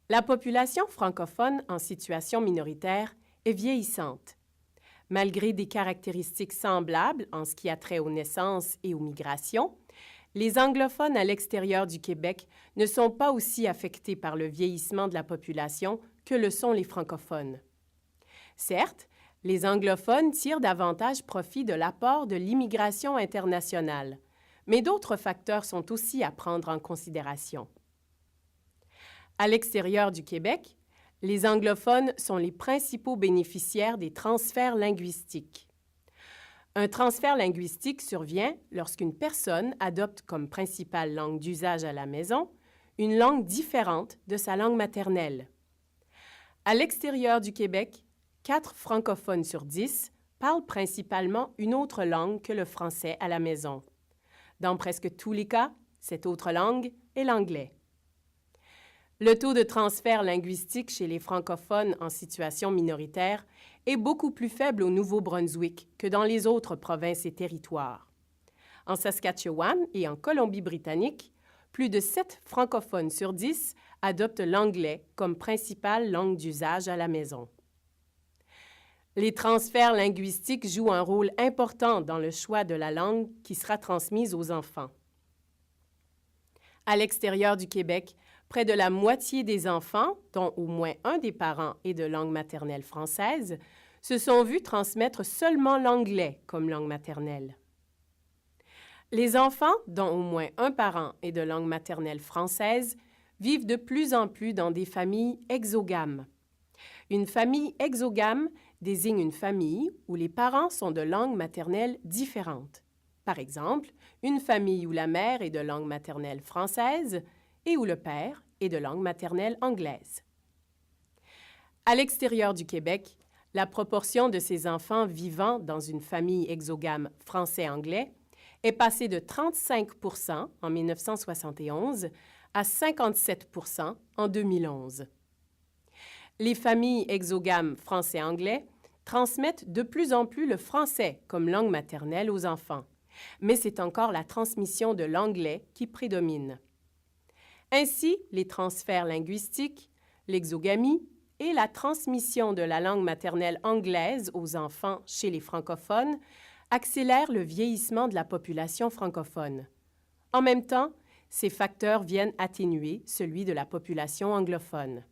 La population francophone en situation minoritaire est vieillissante. Malgré des caractéristiques semblables en ce qui a trait aux naissances et aux migrations, les anglophones à l'extérieur du Québec ne sont pas aussi affectés par le vieillissement de la population que le sont les francophones. Certes, les anglophones tirent davantage profit de l'apport de l'immigration internationale, mais d'autres facteurs sont aussi à prendre en considération. À l'extérieur du Québec, les anglophones sont les principaux bénéficiaires des transferts linguistiques. Un transfert linguistique survient lorsqu'une personne adopte comme principale langue d'usage à la maison une langue différente de sa langue maternelle. À l'extérieur du Québec, 4 francophones sur 10 parlent principalement une autre langue que le français à la maison. Dans presque tous les cas, cette autre langue est l'anglais. Le taux de transfert linguistique chez les francophones en situation minoritaire est beaucoup plus faible au Nouveau-Brunswick que dans les autres provinces et territoires. En Saskatchewan et en Colombie-Britannique, plus de 7 francophones sur 10 adoptent l'anglais comme principale langue d'usage à la maison. Les transferts linguistiques jouent un rôle important dans le choix de la langue qui sera transmise aux enfants. À l'extérieur du Québec, près de la moitié des enfants, dont au moins un des parents est de langue maternelle française, se sont vus transmettre seulement l'anglais comme langue maternelle. Les enfants, dont au moins un parent est de langue maternelle française, vivent de plus en plus dans des familles exogames. Une famille exogame désigne une famille où les parents sont de langue maternelle différente. Par exemple, une famille où la mère est de langue maternelle française et où le père est de langue maternelle anglaise. À l'extérieur du Québec, la proportion de ces enfants vivant dans une famille exogame français-anglais est passée de 35 % en 1971 à 57 % en 2011. Les familles exogames français-anglais transmettent de plus en plus le français comme langue maternelle aux enfants, mais c'est encore la transmission de l'anglais qui prédomine. Ainsi, les transferts linguistiques, l'exogamie et la transmission de la langue maternelle anglaise aux enfants chez les francophones accélèrent le vieillissement de la population francophone. En même temps, ces facteurs viennent atténuer celui de la population anglophone.